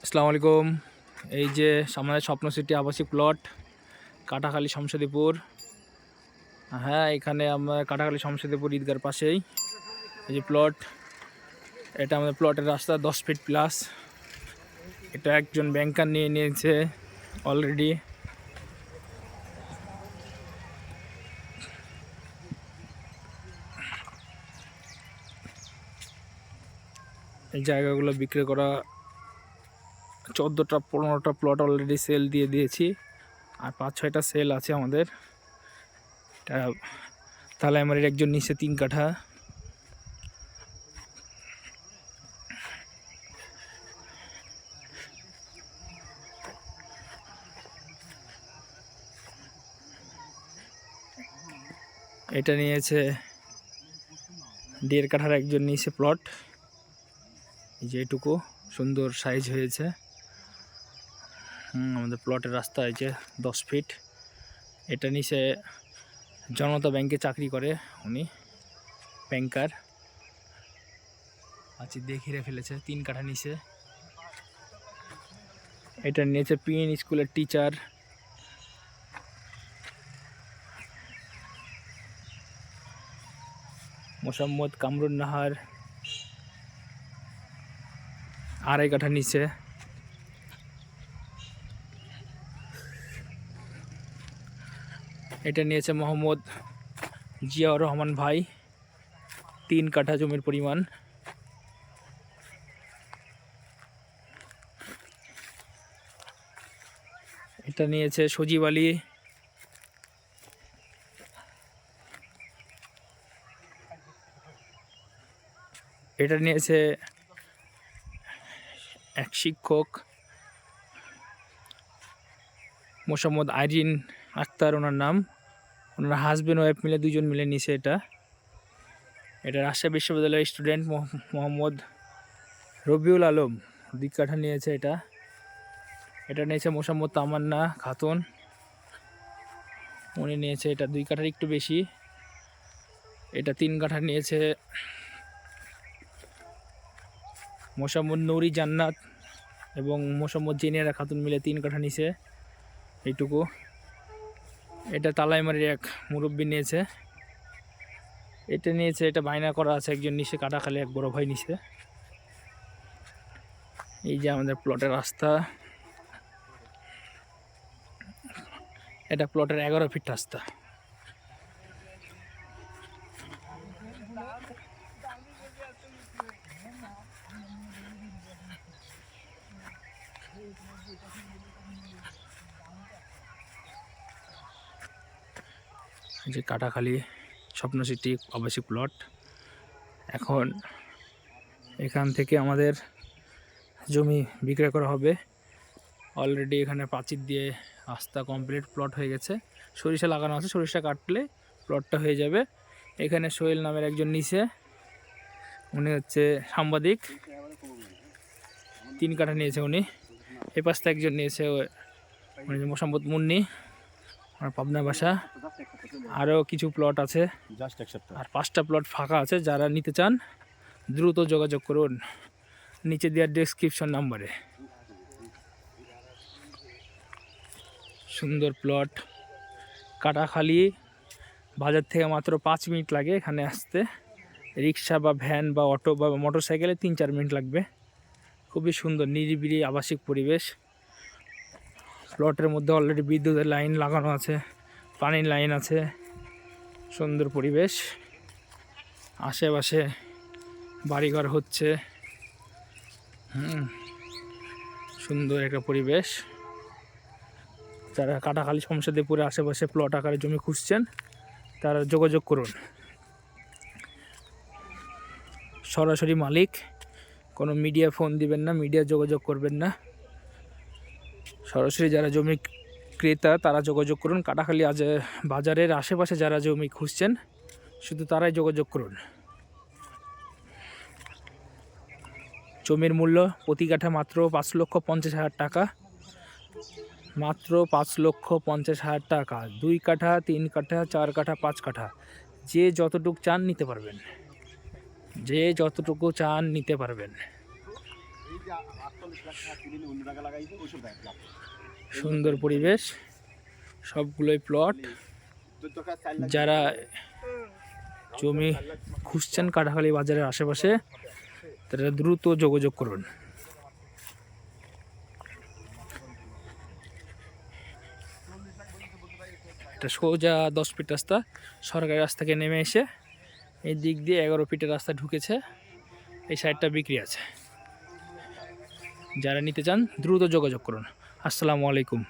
আসসালামু আলাইকুম। এই যে আমাদের স্বপ্ন সিটি আবাসিক প্লট কাটাখালী শমশেরপুর। হ্যাঁ, এখানে আমরা কাটাখালী শমশেরপুর ঈদগার পাশেই এই যে প্লট। এটা আমাদের প্লটের রাস্তা 10 ফিট প্লাস। এটা একজন ব্যাংকার নিয়ে নিয়েছে অলরেডি। এই জায়গাগুলো বিক্রি করা 14টা-15টা প্লট অলরেডি সেল দিয়ে দিয়েছি, আর 5-6টা সেল আছে আমাদের। এটা তালাইমারির একজন নিচে 3 কাঠা। এটা নিয়েছে 1.5 কাঠার একজন নিচে প্লট। এই যে এটুকু সুন্দর সাইজ হয়েছে। আমাদের প্লটের রাস্তা এই যে 10 ফিট। এটা নিচে জনতা ব্যাংকে চাকরি করে উনি, ব্যাংকার আছি দেখিয়ে ফেলেছে 3 কাঠা নিচে। এটা নিয়েছে পিএন স্কুলের টিচার। মোসাম্মদ কামরুন নাহার 2.5 কাঠা নিচে। এটা নিয়েছে মোহাম্মদ জিয়াউর রহমান ভাই 3 কাঠা জমির পরিমাণ। এটা নিয়েছে সজীব আলী। এটা নিয়েছে এক শিক্ষক মোসাম্মদ আইরিন আক্তার ওনার নাম। ওনার হাজব্যান্ড ওয়াইফ মিলে 2জন মিলে নিছে এটা। এটা রাজশাহী বিশ্ববিদ্যালয়ের স্টুডেন্ট মোহাম্মদ রবিউল আলম 2 কাঠা নিয়েছে এটা। এটা নিয়েছে মোসাম্মদ তামান্না খাতুন, উনি নিয়েছে এটা 2 কাঠার একটু বেশি। এটা 3 কাঠা নিয়েছে মোসাম্মদ নুরি জান্নাত এবং মোসাম্মদ জেনিয়ারা খাতুন মিলে 3 কাঠা নিছে এইটুকু। এটা তালাইমারির এক মুরব্বী নিয়েছে। এটা নিয়েছে, এটা বায়না করা আছে একজন নিচে কাটাখালী এক বড় ভাই নিছে। এই যে আমাদের প্লটের রাস্তা। এটা প্লটের 11 ফিট রাস্তা। যে কাটাখালী স্বপ্ন সিটি আবাসিক প্লট। এখন এখান থেকে আমাদের জমি বিক্রয় করা হবে। অলরেডি এখানে প্রাচীর দিয়ে রাস্তা কমপ্লিট, প্লট হয়ে গেছে। সরিষা লাগানো আছে, সরিষা কাটলে প্লটটা হয়ে যাবে। এখানে সোহেল নামের একজন নিচে, উনি হচ্ছে সাংবাদিক, 3 কাঠা নিয়েছে উনি। এই পাশে একজন নিয়েছে উনি মোসাম্মদ মুন্নি, আমার পাবনা বাসা। আরও কিছু প্লট আছে, আর 5টা প্লট ফাঁকা আছে। যারা নিতে চান দ্রুত যোগাযোগ করুন নিচে দেওয়ার ডেসক্রিপশন নাম্বারে। সুন্দর প্লট। কাটাখালী বাজার থেকে মাত্র 5 মিনিট লাগে এখানে আসতে। রিক্সা বা ভ্যান বা অটো বা মোটর সাইকেলে 3-4 মিনিট লাগবে। খুবই সুন্দর নিরিবিলি আবাসিক পরিবেশ। প্লটের মধ্যে অলরেডি বিদ্যুতের লাইন লাগানো আছে, পানির লাইন আছে। সুন্দর পরিবেশ, আশেপাশে বাড়িঘর হচ্ছে। সুন্দর একটা পরিবেশ। যারা কাটাখালী শমশেরপুরের আশেপাশে প্লট আকারে জমি খুঁজছেন তারা যোগাযোগ করুন। সরাসরি মালিক, কোনো মিডিয়া ফোন দিবেন না, মিডিয়া যোগাযোগ করবেন না। সরাসরি যারা জমি ক্রেতা তারা যোগাযোগ করুন। কাটাখালী বাজারের আশেপাশে যারা জমি খুঁজছেন শুধু তারাই যোগাযোগ করুন। জমির মূল্য প্রতি কাঠা মাত্র 5,50,000 টাকা, মাত্র 5,50,000 টাকা। 2 কাঠা, 3 কাঠা, 4 কাঠা, 5 কাঠা, যে যতটুকু চান নিতে পারবেন, যে যতটুকু চান নিতে পারবেন। সুন্দর পরিবেশ, সবগুলোই প্লট। যারা জমি খুঁজছেন কাটাখালী বাজারের আশেপাশে, তারা দ্রুত যোগাযোগ করুন। এটা সোজা 10 ফিট রাস্তা, সরকারি রাস্তা থেকে নেমে এসে এই দিক দিয়ে 11 ফিটের রাস্তা ঢুকেছে। এই সাইডটা বিক্রি আছে, যারা নিতে চান দ্রুত যোগাযোগ করুন। আসসালামু আলাইকুম।